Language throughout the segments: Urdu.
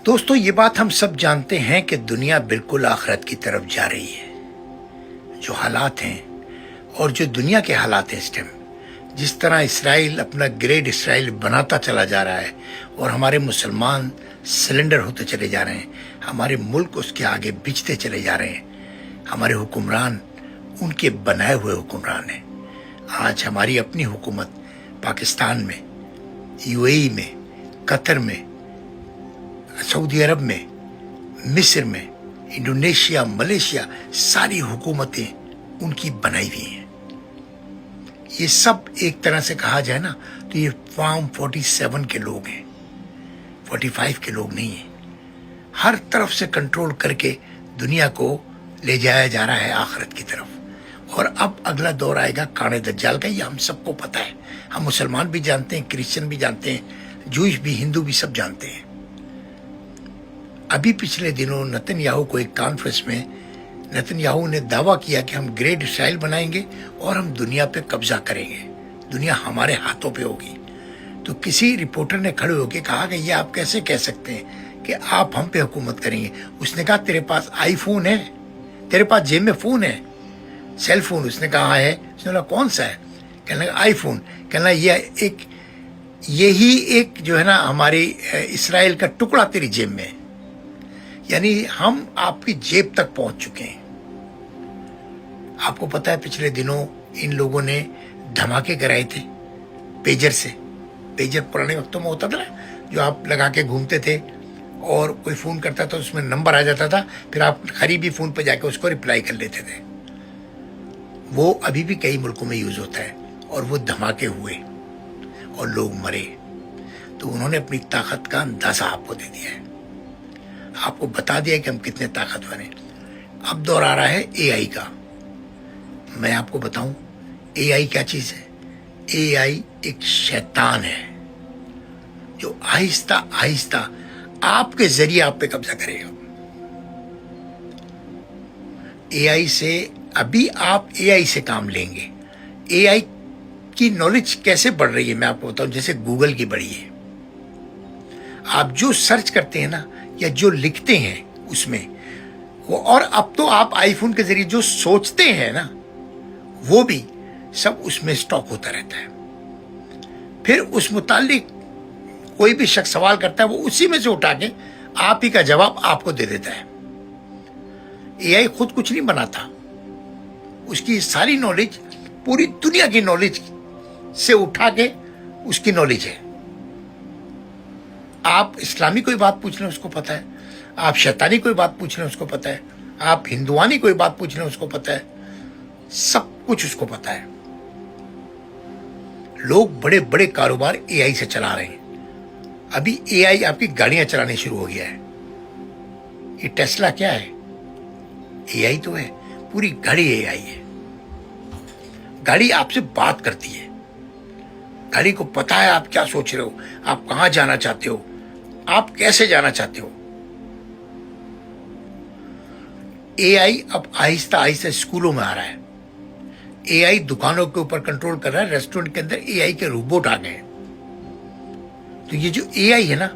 دوستو یہ بات ہم سب جانتے ہیں کہ دنیا بالکل آخرت کی طرف جا رہی ہے. جو حالات ہیں اور جو دنیا کے حالات ہیں اس ٹائم، جس طرح اسرائیل اپنا گریٹ اسرائیل بناتا چلا جا رہا ہے اور ہمارے مسلمان سلنڈر ہوتے چلے جا رہے ہیں، ہمارے ملک اس کے آگے بچھتے چلے جا رہے ہیں، ہمارے حکمران ان کے بنائے ہوئے حکمران ہیں. آج ہماری اپنی حکومت پاکستان میں، یو اے ای میں، قطر میں، سعودی عرب میں، مصر میں، انڈونیشیا، ملیشیا، ساری حکومتیں ان کی بنائی ہوئی ہیں. یہ سب ایک طرح سے کہا جائے نا تو یہ فارم 47 کے لوگ ہیں، 45 کے لوگ نہیں ہیں. ہر طرف سے کنٹرول کر کے دنیا کو لے جایا جا رہا ہے آخرت کی طرف. اور اب اگلا دور آئے گا کانے دجال کا، یہ ہم سب کو پتہ ہے. ہم مسلمان بھی جانتے ہیں، کرسچن بھی جانتے ہیں، جوئش بھی، ہندو بھی، سب جانتے ہیں. ابھی پچھلے دنوں نتن یاہو کو ایک کانفرنس میں نتن یاہو نے دعویٰ کیا کہ ہم گریٹ اسرائیل بنائیں گے اور ہم دنیا پہ قبضہ کریں گے، دنیا ہمارے ہاتھوں پہ ہوگی. تو کسی رپورٹر نے کھڑے ہو کے کہا کہ یہ آپ کیسے کہہ سکتے ہیں کہ آپ ہم پہ حکومت کریں گے؟ اس نے کہا تیرے پاس آئی فون ہے، تیرے پاس جیب میں فون ہے، سیل فون. اس نے کہا ہے. اس نے کہا کون سا ہے؟ کہنے لگا آئی فون. کہنا یہی ایک جو ہے نا ہماری اسرائیل کا ٹکڑا تیری جیب میں ہے. یعنی ہم آپ کی جیب تک پہنچ چکے ہیں. آپ کو پتہ ہے پچھلے دنوں ان لوگوں نے دھماکے کرائے تھے پیجر سے. پیجر پرانے وقتوں میں ہوتا تھا نا، جو آپ لگا کے گھومتے تھے اور کوئی فون کرتا تھا اس میں نمبر آ جاتا تھا، پھر آپ قریبی فون پہ جا کے اس کو رپلائی کر لیتے تھے. وہ ابھی بھی کئی ملکوں میں یوز ہوتا ہے اور وہ دھماکے ہوئے اور لوگ مرے. تو انہوں نے اپنی طاقت کا اندازہ آپ کو دے دیا ہے، آپ کو بتا دیا کہ ہم کتنے طاقتور ہیں. اب دور آ رہا ہے اے آئی کا. میں آپ کو بتاؤں اے آئی کیا چیز ہے. اے آئی ایک شیطان ہے جو آہستہ آہستہ آپ کے ذریعے آپ پہ قبضہ کرے گا. اے آئی سے ابھی آپ اے آئی سے کام لیں گے. اے آئی کی نالج کیسے بڑھ رہی ہے میں آپ کو بتاؤں. جیسے گوگل کی بڑھی ہے. آپ جو سرچ کرتے ہیں نا یا جو لکھتے ہیں اس میں وہ، اور اب تو آپ آئی فون کے ذریعے جو سوچتے ہیں نا وہ بھی سب اس میں اسٹاک ہوتا رہتا ہے. پھر اس متعلق کوئی بھی شخص سوال کرتا ہے وہ اسی میں سے اٹھا کے آپ ہی کا جواب آپ کو دے دیتا ہے. اے آئی خود کچھ نہیں بناتا، اس کی ساری نالج پوری دنیا کی نالج سے اٹھا کے اس کی نالج ہے. آپ اسلامی کوئی بات پوچھ لیں اس کو پتہ ہے، آپ شیطانی کوئی بات پوچھ لیں اس کو پتہ ہے، آپ ہندوانی کوئی بات پوچھ لیں اس کو پتہ ہے، سب کچھ اس کو پتہ ہے. لوگ بڑے بڑے کاروبار اے آئی سے چلا رہے ہیں. ابھی اے آئی آپ کی گاڑیاں چلانے شروع ہو گیا ہے. یہ ٹیسلا کیا ہے؟ اے آئی تو ہے. پوری گاڑی اے آئی ہے. گاڑی آپ سے بات کرتی ہے. گاڑی کو پتا ہے آپ کیا سوچ رہے ہو، آپ کہاں جانا چاہتے ہو، آپ کیسے جانا چاہتے ہو. اے آئی اب آہستہ آہستہ اسکولوں میں آ رہا ہے. اے آئی دکانوں کے اوپر کنٹرول کر رہا ہے. ریسٹورنٹ کے اندر اے آئی کے روبوٹ آ گئے ہیں. تو یہ جو اے آئی ہے نا،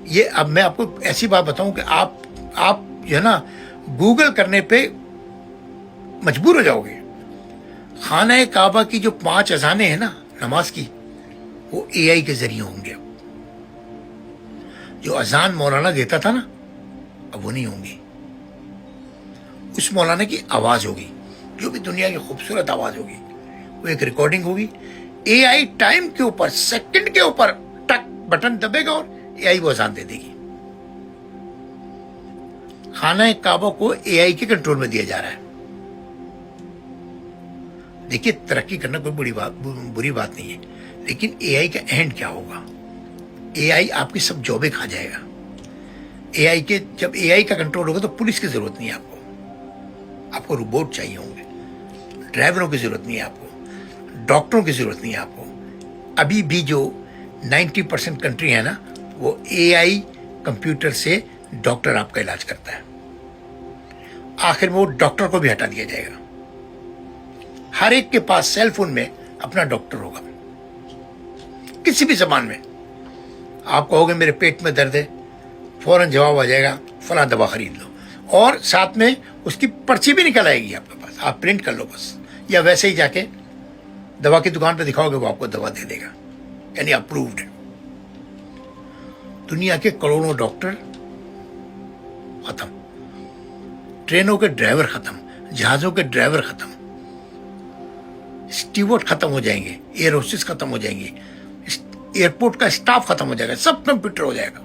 یہ اب میں آپ کو ایسی بات بتاؤں کہ آپ جو ہے نا گوگل کرنے پہ مجبور ہو جاؤ گے. خانہ کعبہ کی جو 5 اذانیں ہیں نا نماز کی، وہ اے آئی کے ذریعے ہوں گے. جو اذان مولانا دیتا تھا نا اب وہ نہیں ہوں گی. اس مولانا کی آواز ہوگی، جو بھی دنیا کی خوبصورت آواز ہوگی، وہ ایک ریکارڈنگ ہوگی. اے آئی ٹائم کے اوپر، سیکنڈ کے اوپر ٹک بٹن دبے گا اور اے آئی وہ اذان دے دے گی. خانہ کعبہ کو اے آئی کے کنٹرول میں دیا جا رہا ہے. دیکھیے ترقی کرنا کوئی بری بات نہیں ہے، لیکن اے آئی کا اینڈ کیا ہوگا؟ اے آئی آپ کی سب جابیں کھا جائے گا. جب اے آئی کا کنٹرول ہوگا تو پولیس کی ضرورت نہیں ہے آپ کو روبوٹ چاہیے ہوں گے. ڈرائیوروں کی ضرورت نہیں ہے آپ کو، ڈاکٹروں کی ضرورت نہیں ہے آپ کو. ابھی بھی جو 90% کنٹری ہے نا وہ اے آئی کمپیوٹر سے ڈاکٹر آپ کا علاج کرتا ہے. آخر میں وہ ڈاکٹر کو بھی ہٹا دیا جائے گا. ہر ایک کے پاس سیل فون میں اپنا ڈاکٹر ہوگا. کسی بھی زبان میں آپ کہو گے میرے پیٹ میں درد ہے، فوراً جواب آ جائے گا فلاں دوا خرید لو، اور ساتھ میں اس کی پرچی بھی نکل آئے گی آپ کے پاس، آپ پرنٹ کر لو بس، یا ویسے ہی جا کے دوا کی دکان پہ دکھاؤ گے وہ آپ کو دوا دے دے گا، یعنی اپرووڈ ہے۔ دنیا کے کروڑوں ڈاکٹر ختم، ٹرینوں کے ڈرائیور ختم، جہازوں کے ڈرائیور ختم، اسٹیورڈ ختم ہو جائیں گے، ایئر ہوسٹس ختم ہو جائیں گے، ایئرپورٹ کا اسٹاف ختم ہو جائے گا، سب کمپیوٹر ہو جائے گا،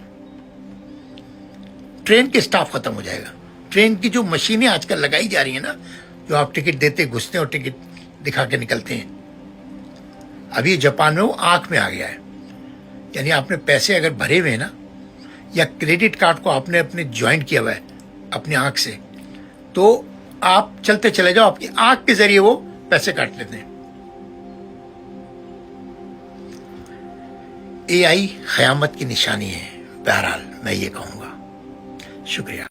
ٹرین کے اسٹاف ختم ہو جائے گا، ٹرین کی جو مشینیں آج کل لگائی جا رہی ہیں نا، جو آپ ٹکٹ دیتے گھستے ہیں اور ٹکٹ دکھا کے نکلتے ہیں، ابھی جاپان میں وہ آنکھ میں آ گیا ہے، یعنی آپ نے پیسے اگر بھرے ہوئے ہیں نا، یا کریڈٹ کارڈ کو آپ نے اپنے جوائنٹ کیا ہوا ہے اپنی آنکھ سے، تو آپ چلتے چلے جاؤ، آپ کی آنکھ کے ذریعے وہ پیسے کاٹ لیتے ہیں۔ اے آئی قیامت کی نشانی ہے، بہرحال میں یہ کہوں گا۔ شکریہ۔